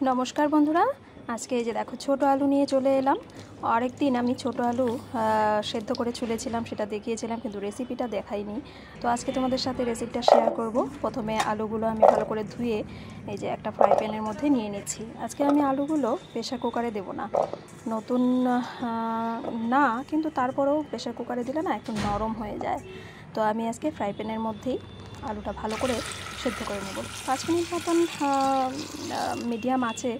নমস্কার বন্ধুরা, আজকে এই যে দেখো ছোট আলু নিয়ে চলে এলাম। আরেকদিন আমি ছোট আলু সেদ্ধ করে ছুলেছিলাম, সেটা দেখিয়েছিলাম, কিন্তু রেসিপিটা দেখাইনি। তো আজকে তোমাদের সাথে রেসিপিটা শেয়ার করব। প্রথমে আলুগুলো আমি ভালো করে ধুয়ে এই যে একটা ফ্রাই প্যানের মধ্যে নিয়ে নিচ্ছি। আজকে আমি আলুগুলো প্রেশার কুকারে দেব না, নতুন না, কিন্তু তারপরেও প্রেশার কুকারে দিলে না একটু নরম হয়ে যায়। তো আমি আজকে ফ্রাই প্যানের মধ্যেই আলুটা ভালো করে সেদ্ধ করে নেব। 5 মিনিট মতন মিডিয়াম আছে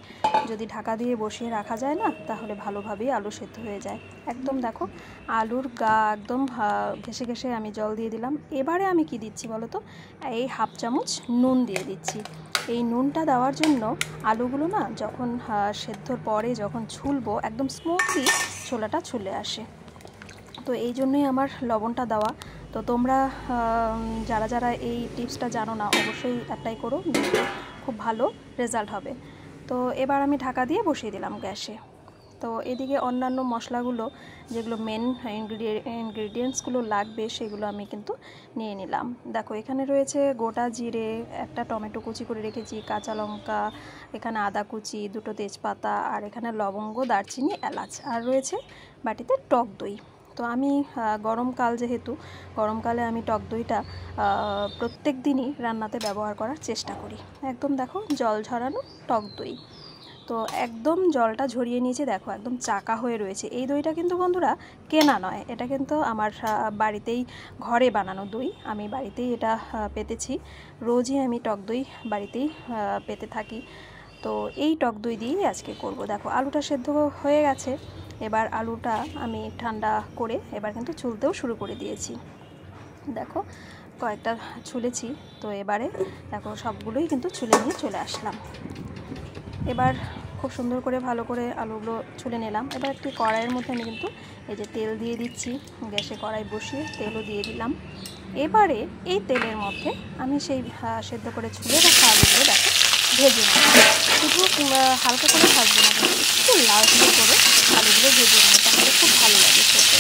যদি ঢাকা দিয়ে বসিয়ে রাখা যায় না, তাহলে ভালোভাবেই আলু সেদ্ধ হয়ে যায়। একদম দেখো আলুর গা একদম ঘেঁষে ঘেঁষে আমি জল দিয়ে দিলাম। এবারে আমি কি দিচ্ছি বলো তো, এই হাফ চামচ নুন দিয়ে দিচ্ছি। এই নুনটা দেওয়ার জন্য আলুগুলো না যখন সেদ্ধর পরে যখন ছুলবো একদম স্মুথলি ছোলাটা ছুলে আসে। তো এই জন্যই আমার লবণটা দেওয়া। তো তোমরা যারা যারা এই টিপসটা জানো না, অবশ্যই অ্যাপ্লাই করো, খুব ভালো রেজাল্ট হবে। তো এবার আমি ঢাকা দিয়ে বসিয়ে দিলাম গ্যাসে। তো এদিকে অন্যান্য মশলাগুলো, যেগুলো মেন ইনগ্রিডিয়েন্টসগুলো লাগবে, সেগুলো আমি কিন্তু নিয়ে নিলাম। দেখো এখানে রয়েছে গোটা জিরে, একটা টমেটো কুচি করে রেখেছি, কাঁচা লঙ্কা, এখানে আদা কুচি, 2টো তেজপাতা, আর এখানে লবঙ্গ, দারচিনি, এলাচ, আর রয়েছে বাটিতে টক দই। তো আমি গরমকাল, যেহেতু গরমকালে আমি টক দইটা প্রত্যেক দিনই রান্নাতে ব্যবহার করার চেষ্টা করি। একদম দেখো জল ঝরানো টক দই। তো একদম জলটা ঝরিয়ে নিয়েছে, দেখো একদম চাকা হয়ে রয়েছে। এই দইটা কিন্তু বন্ধুরা কেনা নয়, এটা কিন্তু আমার বাড়িতেই ঘরে বানানো দই। আমি বাড়িতেই এটা পেতেছি, রোজই আমি টক দই বাড়িতেই পেতে থাকি। তো এই টক দই দিয়েই আজকে করব। দেখো আলুটা সেদ্ধ হয়ে গেছে, এবার আলুটা আমি ঠান্ডা করে এবার কিন্তু ছুলতেও শুরু করে দিয়েছি। দেখো কয়েকটা ছুলেছি, তো এবারে দেখো সবগুলোই কিন্তু ছুলে নিয়ে চলে আসলাম। এবার খুব সুন্দর করে ভালো করে আলুগুলো ছুলে নিলাম। এবার একটি কড়াইয়ের মধ্যে আমি কিন্তু এই যে তেল দিয়ে দিচ্ছি, গ্যাসে কড়াই বসিয়ে তেলও দিয়ে দিলাম। এবারে এই তেলের মধ্যে আমি সেই সেদ্ধ করে ছুলে রাখা আলুগুলো দেখো ভেজে নেব। শুধু হালকা করে ভাজবো না, একটু লালচে করে আলুগুলো ভেজে নেব, তাহলে খুব ভালো লাগে খেতে।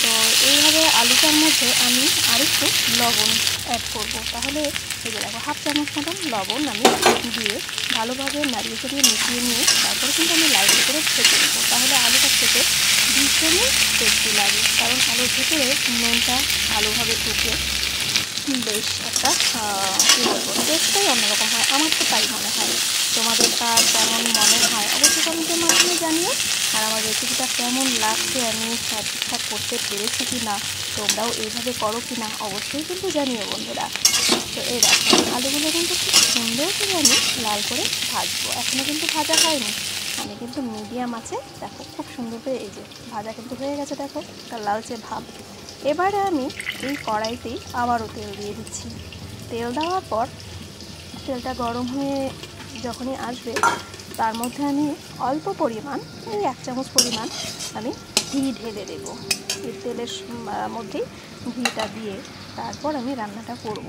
তো এইভাবে আলুটার মধ্যে আমি আরেকটু লবণ অ্যাড করবো। তাহলে এই যে দেখো হাফ চামচ মতন লবণ আমি দিয়ে ভালোভাবে নাড়িয়ে চাড়িয়ে মিশিয়ে নিয়ে তারপরে কিন্তু আমি লাইট করে ভেজে নেবো। তাহলে আলুটা খেতে ভীষণই টেস্টি লাগে, কারণ আলুর ভেতরে নুনটা ভালোভাবে ঢুকে বেশ একটা কী বলবো, টেস্টটাই অন্যরকম হয়। আমার তো তাই মনে হয়। তোমাদের কার কেমন মনে হয় অবশ্যই কমেন্টের মাধ্যমে জানিও। আর আমার রেসিপিটা কেমন লাগছে, আমি ঠিকঠাক করতে পেরেছি কি না, তোমরাও এইভাবে করো কি না, অবশ্যই কিন্তু জানিও বন্ধুরা। তো এই দেখো আলুগুলো কিন্তু খুব সুন্দর করে আমি লাল করে ভাজবো। এখনও কিন্তু ভাজা হয়নি, আমি কিন্তু মিডিয়াম আছে, দেখো খুব সুন্দর করে এই যে ভাজা কিন্তু হয়ে গেছে, দেখো একটা লালচে ভাব। এবারে আমি এই কড়াইতেই আবারও তেল দিয়ে দিচ্ছি। তেল দেওয়ার পর তেলটা গরম হয়ে যখনই আসবে, তার মধ্যে আমি অল্প পরিমাণ, এই 1 চামচ পরিমাণ আমি ঘি ঢেলে দেবো। এই তেলের মধ্যেই ঘিটা দিয়ে তারপর আমি রান্নাটা করব।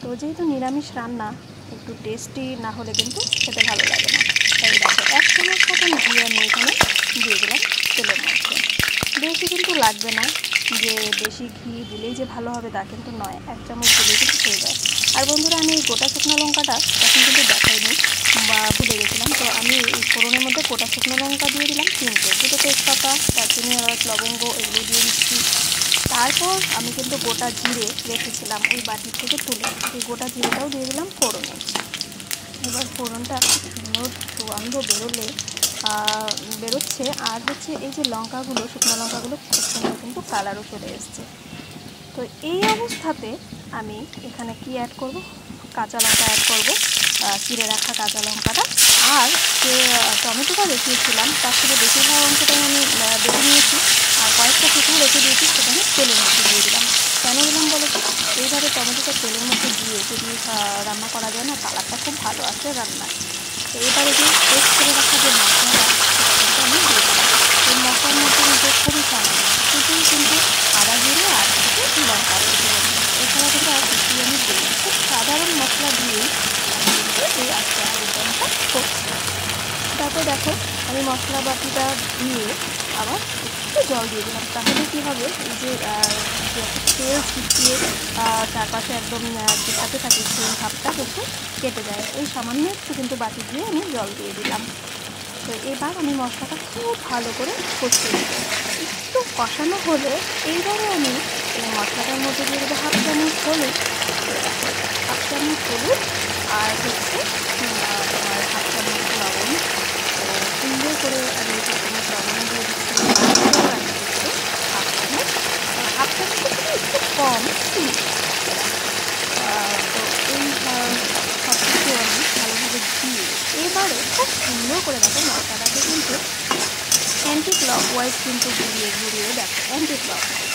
তো যেহেতু নিরামিষ রান্না, একটু টেস্টি না হলে কিন্তু খেতে ভালো লাগে না। তাই দেখো 1 চামচ মতন ঘি আমি এখানে দিয়ে দিলাম তেলের মধ্যে। বেশি কিন্তু লাগবে না, যে বেশি ঘি দিলেই যে ভালো হবে তা কিন্তু নয়, 1 চামচ দিলেই কিন্তু হয়ে যায়। আর বন্ধুরা আমি এই গোটা শুকনো লঙ্কাটা তখন কিন্তু দেখাইনি বা ভুলে গেছিলাম। তো আমি এই ফোড়নের মধ্যে গোটা শুকনো লঙ্কা দিয়ে দিলাম 3টে, 2টো তেজপাতা, দারচিনি, এলাচ, লবঙ্গ এগুলো দিয়ে দিচ্ছি। তারপর আমি কিন্তু গোটা জিরে রেখেছিলাম ওই বাটি থেকে তুলে, এই গোটা জিরেটাও দিয়ে দিলাম ফোড়নে। এবার ফোড়নটা খুব সুন্দর সুগন্ধ বেরোচ্ছে, আর হচ্ছে এই যে লঙ্কাগুলো, শুকনো লঙ্কাগুলো খুব সুন্দর কিন্তু কালারও চলে এসছে। তো এই অবস্থাতে আমি এখানে কি অ্যাড করব, কাঁচা লঙ্কা অ্যাড করব, চিড়ে রাখা কাঁচা লঙ্কাটা। আর যে টমেটোটা রেখেছিলাম তার থেকে বেশিরভাগ অংশটাই আমি বেটে নিয়েছি, আর কয়েকটা টুকরো রেখে দিয়েছি, সেখানে তেলের মধ্যে দিয়ে দিলাম। কেন দিলাম বলো তো, এইভাবে টমেটোটা তেলের মধ্যে দিয়ে যদি রান্না করা যায় না, কালারটা খুব ভালো আসে রান্নায়। তো এবারে যে পেস্ট করে রাখা যে মশলাটা, সেটা কিন্তু আমি দিয়ে দিলাম। এই মশলার মধ্যে কিন্তু খুবই সামান্য শুধুই কিন্তু আদা জিরে আর কিছু লঙ্কা দিয়ে এছাড়া কিন্তু আর কিছুই আমি দিই, খুব সাধারণ মশলা দিয়েই আমি কিন্তু এই আজকে আলুর দমটা করছি। তারপর দেখো আমি মশলা বাটিটা দিয়ে আবার একটু জল দিয়ে দিলাম। তাহলে কী হবে, এই যে তেল ছিটিয়ে চারপাশে একদম চিটাতে থাকে সেই ভাবটা কিন্তু কেটে যায়। এই সামান্য একটু কিন্তু বাটি দিয়ে আমি জল দিয়ে দিলাম। তো এবার আমি মশলাটা খুব ভালো করে কষিয়ে দেব। একটু কষানো হলে এইবারে আমি এই মশলাটার মধ্যে দিয়ে দেবো হাফ চামচ হলুদ, হাফ চামচ হলুদ আর হচ্ছে তোমার হাফ চামচ লবণ। তো সুন্দর করে আমি হাফ চামচ লবণ দিয়ে দিচ্ছি। হাফ চামচ একটু কম। তো এই সব কিছু আমি ভালোভাবে দিয়ে এবারে খুব সুন্দর করে দেখো মশলাটাকে কিন্তু অ্যান্টি ক্লকওয়াইজ কিন্তু ঘুরিয়ে দেখো, অ্যান্টি ক্লকওয়াইজ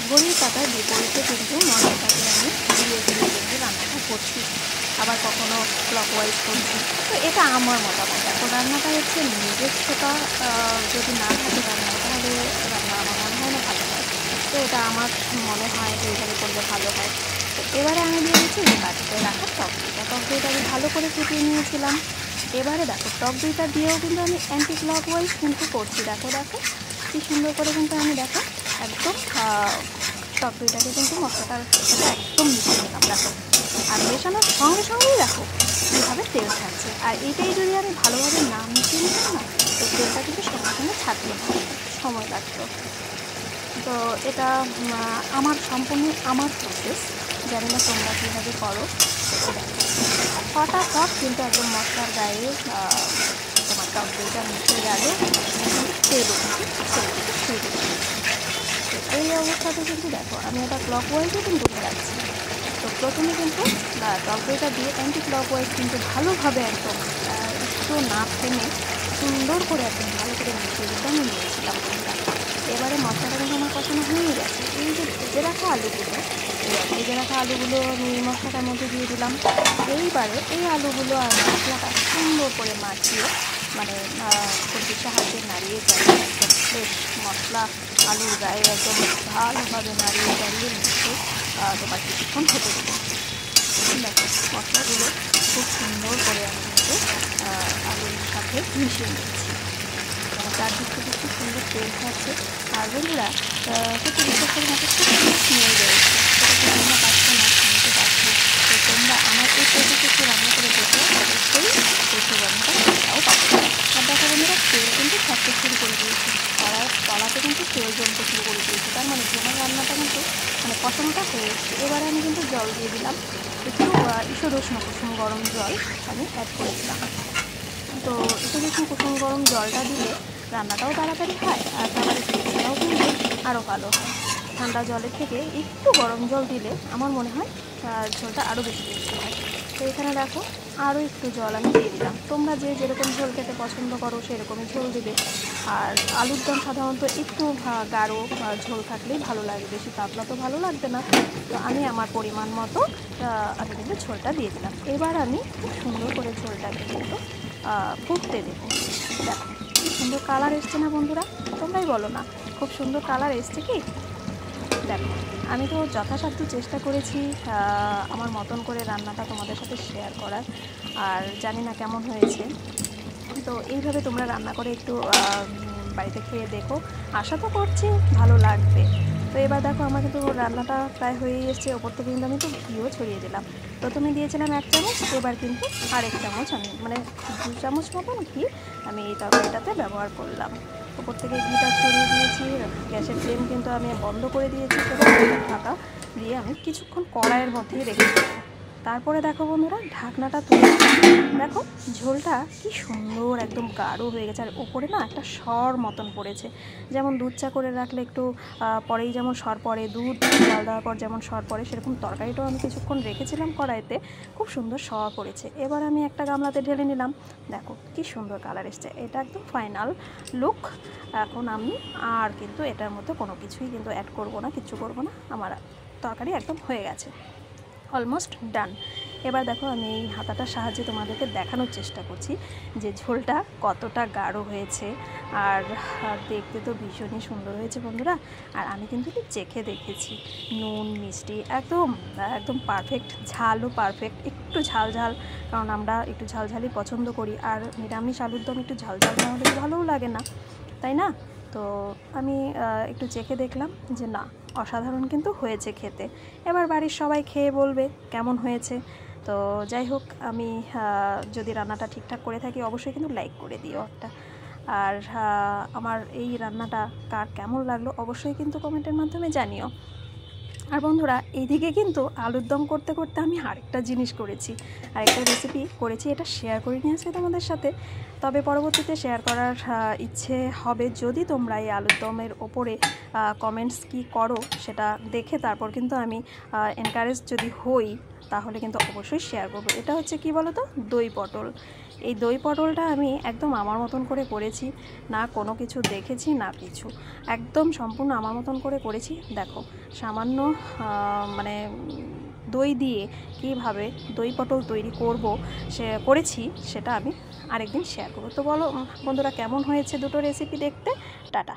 ঘড়ির কাঁটার বিপরীতে কিন্তু মশলাটাকে আমি ঘুরিয়ে কিন্তু রান্নাটা করছি, আবার কখনো ক্লকওয়াইজ করছি। তো এটা আমার মতামত। এখন রান্নাটা হচ্ছে নিজস্বতা যদি না থাকে রান্না, তাহলে রান্না আমার মনে হয় না ভালো হয়। তো এটা আমার মনে হয় যে এইভাবে করলে ভালো হয়। তো এবারে আমি দিয়ে দিচ্ছি যে বাটিতে রাখা টক দইটা আমি ভালো করে ফুটিয়ে নিয়েছিলাম। এবারে দেখো টক দইটা দিয়েও কিন্তু আমি অ্যান্টি ক্লকওয়াইজ কিন্তু করছি। দেখো কী সুন্দর করে কিন্তু আমি দেখো একদম টক দইটাকে কিন্তু মশলাটার সাথে একদম মিশিয়ে নিলাম। দেখো আর মেশানোর সঙ্গেই দেখো কীভাবে তেল ছাড়ছে। আর এটাই যদি আমি ভালোভাবে না মিশিয়ে নিতাম না, তো তেলটা কিন্তু সঙ্গে ছাড়তে সময় লাগতো। তো এটা সম্পূর্ণ আমার প্রসেস, জানি না তোমরা কীভাবে করো। ফটাফট কিন্তু একদম মশলার গায়ে তোমার টক দইটা মিশে গেল, তেলও কিন্তু ছেড়ে এই অবস্থাতে কিন্তু দেখো আমি এটা ক্লকওয়াইজও কিন্তু রাখছি। তো প্রথমে কিন্তু টক দইটা দিয়ে অ্যান্টি ক্লকওয়াইজ কিন্তু ভালোভাবে একদম একটু না থেমে সুন্দর করে একদম ভালো করে মিশিয়ে দিতে আমি নিয়েছিলাম। এবারে মশলাটা কিন্তু আমার কষানো হয়ে গেছে। এই যে ভেজে রাখা আলুগুলো আমি মশলাটার মধ্যে দিয়ে দিলাম। এইবারে এই আলুগুলো আর মশলাটা সুন্দর করে মাখিয়ে মানে খুবই সাহায্যে নাড়িয়ে চালিয়ে একদম ফ্রেশ মশলা আলুর গায়ে একদম ভালোভাবে নাড়িয়ে মিশিয়ে তোমার কিছুক্ষণ হতে দেবো। দেখো মশলাগুলো খুব সুন্দর করে আমি কিন্তু আলুর সাথে মিশিয়ে নিচ্ছি। চারদিক থেকে খুব সুন্দর তেল খাচ্ছে। আর বন্ধুরা সত্যি বিশেষ করে আমাকে খুব স্মেল বেরোচ্ছে, সেটা তোমরা পাচ্ছ না, শুনতে পাচ্ছি। তো তোমরা আমার এই প্রসেসে একটু রান্না করে দেখো, অবশ্যই এই সুগন্ধটা তোমরাও পাচ্ছ। আর দেখো বন্ধুরা তেল কিন্তু থাকতে শুরু করে দিয়েছি, তলাতে কিন্তু তেল জমতে শুরু করে দিয়েছি। তার মানে আমার রান্নাটা কিন্তু মানে কষানোটা হয়ে এসছে। এবারে আমি কিন্তু জল দিয়ে দিলাম, একটু ঈষদ উষ্ণ কুসুম গরম জল আমি অ্যাড করেছিলাম। তো ঈষদ উষ্ণ কুসুম গরম জলটা দিলে রান্নাটাও তাড়াতাড়ি হয় আর খাবারের টেস্টটাও কিন্তু আরও ভালো হয়। ঠান্ডা জলের থেকে একটু গরম জল দিলে আমার মনে হয় ঝোলটা আরও বেশি টেস্টি হয়। তো এখানে দেখো আরও একটু জল আমি দিয়ে দিলাম। তোমরা যেরকম ঝোল খেতে পছন্দ করো সেরকমই ঝোল দিবে। আর আলুর দম সাধারণত একটু গাঢ় ঝোল থাকলেই ভালো লাগে, বেশি পাতলা তো ভালো লাগবে না। তো আমি আমার পরিমাণ মতো আমি কিন্তু ঝোলটা দিয়ে দিলাম। এবার আমি খুব সুন্দর করে ঝোলটাকে কিন্তু ফুটতে দেবো। দেখো কি সুন্দর কালার এসছে না বন্ধুরা, তোমরাই বলো না খুব সুন্দর কালার এসছে কি? দেখো আমি তো যথাসাধ্য চেষ্টা করেছি আমার মতন করে রান্নাটা তোমাদের সাথে শেয়ার করার, আর জানি না কেমন হয়েছে। তো এইভাবে তোমরা রান্না করে একটু বাড়িতে খেয়ে দেখো, আশা তো করছি ভালো লাগবে। তো এবার দেখো আমার কিন্তু রান্নাটা প্রায় হয়ে এসছে। ওপর থেকে কিন্তু আমি একটু ঘিও ছড়িয়ে দিলাম। প্রথমে দিয়েছিলাম 1 চামচ, এবার কিন্তু আরেক চামচ আমি মানে 2 চামচ মতন ঘি আমি এই তরকারিটাতে ব্যবহার করলাম। ওপর থেকে ঘিটা ছড়িয়ে দিয়েছি। গ্যাসের ফ্লেম কিন্তু আমি বন্ধ করে দিয়েছি, এবং ঢাকা দিয়ে আমি কিছুক্ষণ কড়াইয়ের মধ্যেই রেখে দেবো। তারপরে দেখো বন্ধুরা ঢাকনাটা তুলে দেখো ঝোলটা কি সুন্দর একদম গাঢ় হয়ে গেছে। আর ওপরে না একটা সর মতন পড়েছে, যেমন দুধ চা করে রাখলে একটু পরেই যেমন সর পড়ে, দুধ জাল দেওয়ার পর যেমন সর পড়ে, সেরকম তরকারিটাও আমি কিছুক্ষণ রেখেছিলাম কড়াইতে, খুব সুন্দর সর পড়েছে। এবার আমি একটা গামলাতে ঢেলে নিলাম। দেখো কি সুন্দর কালার এসছে, এটা একদম ফাইনাল লুক। এখন আমি আর কিন্তু এটার মধ্যে কোনো কিছুই কিন্তু অ্যাড করব না, কিচ্ছু করব না। আমার তরকারি একদম হয়ে গেছে, অলমোস্ট ডান। এবার দেখো আমি এই হাতাটার সাহায্যে তোমাদেরকে দেখানোর চেষ্টা করছি যে ঝোলটা কতটা গাঢ় হয়েছে। আর দেখতে তো ভীষণই সুন্দর হয়েছে বন্ধুরা। আর আমি কিন্তু চেখে দেখেছি, নুন মিষ্টি একদম একদম পারফেক্ট, ঝালও পারফেক্ট, একটু ঝাল কারণ আমরা একটু ঝালঝালই পছন্দ করি। আর নিরামিষ আলুর দম একটু ঝাল না হলে ভালোও লাগে না, তাই না? তো আমি একটু চেখে দেখলাম যে না, অসাধারণ কিন্তু হয়েছে খেতে। এবার বাড়ির সবাই খেয়ে বলবে কেমন হয়েছে। তো যাই হোক, আমি যদি রান্নাটা ঠিকঠাক করে থাকি অবশ্যই কিন্তু লাইক করে দিও একটা। আর আমার এই রান্নাটা কার কেমন লাগলো অবশ্যই কিন্তু কমেন্টের মাধ্যমে জানিও। আর বন্ধুরা, এইদিকে কিন্তু আলুর দম করতে করতে আমি আরেকটা জিনিস করেছি, আরেকটা রেসিপি করেছি, এটা শেয়ার করে নিয়ে আসছি তোমাদের সাথে। তবে পরবর্তীতে শেয়ার করার ইচ্ছে হবে যদি তোমরা এই আলুর দমের ওপরে কমেন্টস কি করো সেটা দেখে তারপর কিন্তু আমি এনকারেজ যদি হই তাহলে কিন্তু অবশ্যই শেয়ার করবো। এটা হচ্ছে কি বলো তো, দই পটল। এই দই পটলটা আমি একদম আমার মতন করে করেছি, না কোনো কিছু দেখেছি না কিছু, একদম সম্পূর্ণ আমার মতন করে করেছি। দেখো, সামান্য মানে দই দিয়ে কীভাবে দই পটল তৈরি করব করেছি সেটা আমি আরেকদিন শেয়ার করবো। তো বলো বন্ধুরা, কেমন হয়েছে দুটো রেসিপি দেখতে? টাটা।